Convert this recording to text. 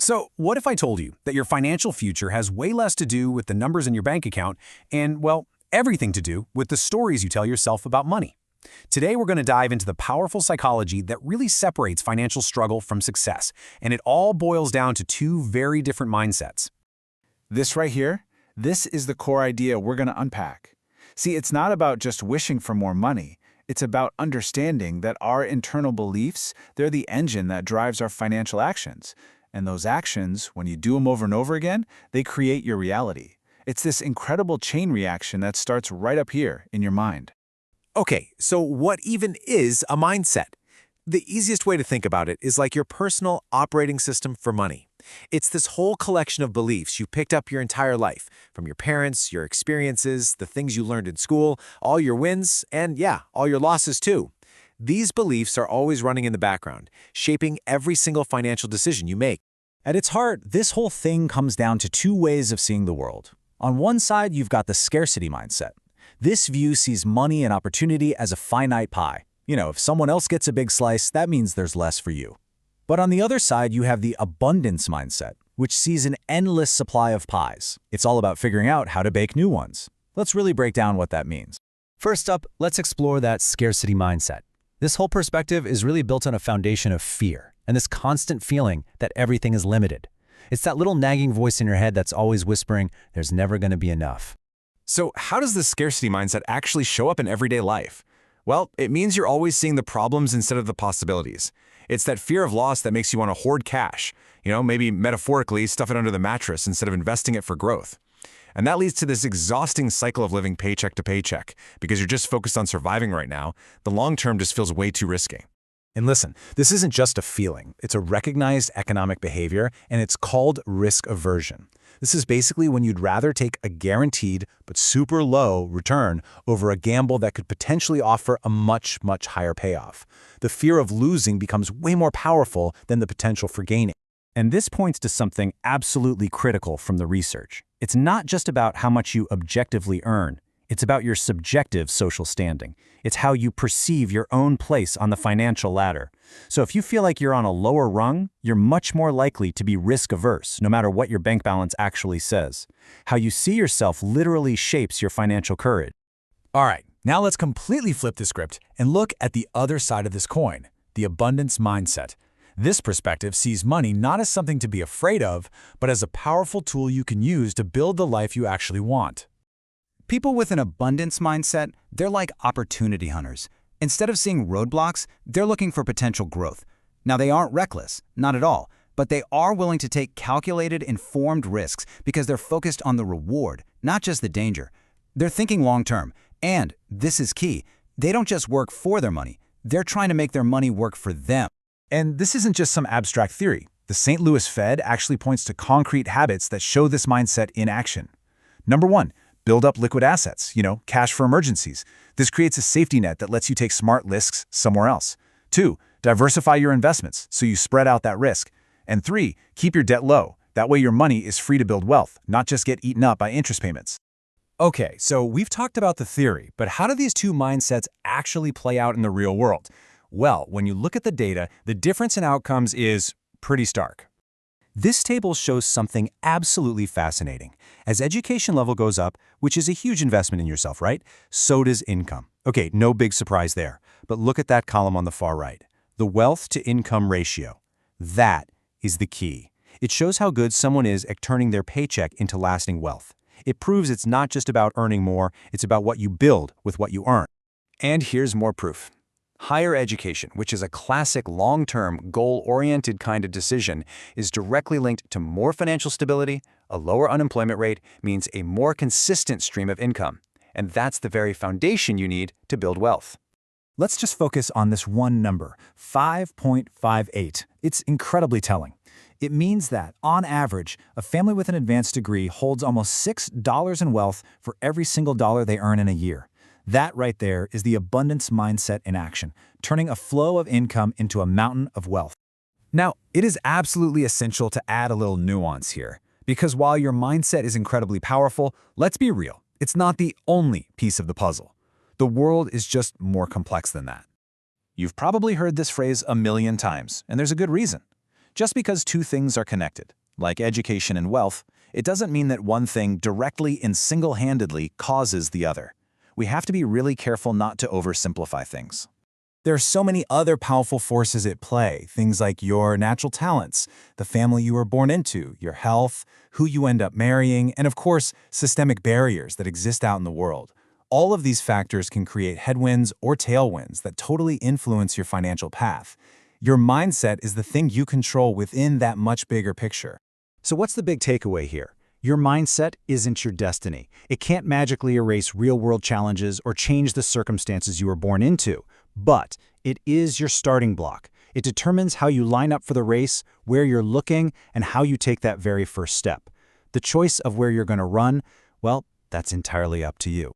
So, what if I told you that your financial future has way less to do with the numbers in your bank account and, well, everything to do with the stories you tell yourself about money? Today, we're going to dive into the powerful psychology that really separates financial struggle from success, and it all boils down to two very different mindsets. This right here, this is the core idea we're going to unpack. See, it's not about just wishing for more money. It's about understanding that our internal beliefs, they're the engine that drives our financial actions. And those actions, when you do them over and over again, they create your reality. It's this incredible chain reaction that starts right up here in your mind. Okay, so what even is a mindset? The easiest way to think about it is like your personal operating system for money. It's this whole collection of beliefs you picked up your entire life, from your parents, your experiences, the things you learned in school, all your wins, and yeah, all your losses too. These beliefs are always running in the background, shaping every single financial decision you make. At its heart, this whole thing comes down to two ways of seeing the world. On one side, you've got the scarcity mindset. This view sees money and opportunity as a finite pie. If someone else gets a big slice, that means there's less for you. But on the other side, you have the abundance mindset, which sees an endless supply of pies. It's all about figuring out how to bake new ones. Let's really break down what that means. First up, let's explore that scarcity mindset. This whole perspective is really built on a foundation of fear and this constant feeling that everything is limited. It's that little nagging voice in your head that's always whispering, there's never going to be enough. So how does this scarcity mindset actually show up in everyday life? Well, it means you're always seeing the problems instead of the possibilities. It's that fear of loss that makes you want to hoard cash. Maybe metaphorically stuff it under the mattress instead of investing it for growth. And that leads to this exhausting cycle of living paycheck to paycheck. Because you're just focused on surviving right now, the long term just feels way too risky. And listen, this isn't just a feeling. It's a recognized economic behavior, and it's called risk aversion. This is basically when you'd rather take a guaranteed but super low return over a gamble that could potentially offer a much, much higher payoff. The fear of losing becomes way more powerful than the potential for gaining. And this points to something absolutely critical from the research. It's not just about how much you objectively earn. It's about your subjective social standing. It's how you perceive your own place on the financial ladder. So if you feel like you're on a lower rung, you're much more likely to be risk-averse, no matter what your bank balance actually says. How you see yourself literally shapes your financial courage. All right, now let's completely flip the script and look at the other side of this coin, the abundance mindset. This perspective sees money not as something to be afraid of, but as a powerful tool you can use to build the life you actually want. People with an abundance mindset, they're like opportunity hunters. Instead of seeing roadblocks, they're looking for potential growth. Now, they aren't reckless, not at all, but they are willing to take calculated, informed risks because they're focused on the reward, not just the danger. They're thinking long-term, and this is key, they don't just work for their money, they're trying to make their money work for them. And this isn't just some abstract theory. The St. Louis Fed actually points to concrete habits that show this mindset in action. Number one, build up liquid assets, cash for emergencies. This creates a safety net that lets you take smart risks somewhere else. 2, diversify your investments so you spread out that risk. And 3, keep your debt low. That way your money is free to build wealth, not just get eaten up by interest payments. Okay, so we've talked about the theory, but how do these two mindsets actually play out in the real world? Well, when you look at the data, the difference in outcomes is pretty stark. This table shows something absolutely fascinating. As education level goes up, which is a huge investment in yourself, right? So does income. Okay, no big surprise there. But look at that column on the far right. The wealth to income ratio. That is the key. It shows how good someone is at turning their paycheck into lasting wealth. It proves it's not just about earning more, it's about what you build with what you earn. And here's more proof. Higher education, which is a classic long-term, goal-oriented kind of decision, is directly linked to more financial stability. A lower unemployment rate means a more consistent stream of income. And that's the very foundation you need to build wealth. Let's just focus on this one number, 5.58. It's incredibly telling. It means that, on average, a family with an advanced degree holds almost $6 in wealth for every single dollar they earn in a year. That right there is the abundance mindset in action, turning a flow of income into a mountain of wealth. Now, it is absolutely essential to add a little nuance here, because while your mindset is incredibly powerful, let's be real, it's not the only piece of the puzzle. The world is just more complex than that. You've probably heard this phrase a million times, and there's a good reason. Just because two things are connected, like education and wealth, it doesn't mean that one thing directly and single-handedly causes the other. We have to be really careful not to oversimplify things. There are so many other powerful forces at play, things like your natural talents, the family you were born into, your health, who you end up marrying, and of course, systemic barriers that exist out in the world. All of these factors can create headwinds or tailwinds that totally influence your financial path. Your mindset is the thing you control within that much bigger picture. So what's the big takeaway here? Your mindset isn't your destiny. It can't magically erase real-world challenges or change the circumstances you were born into. But it is your starting block. It determines how you line up for the race, where you're looking, and how you take that very first step. The choice of where you're going to run, well, that's entirely up to you.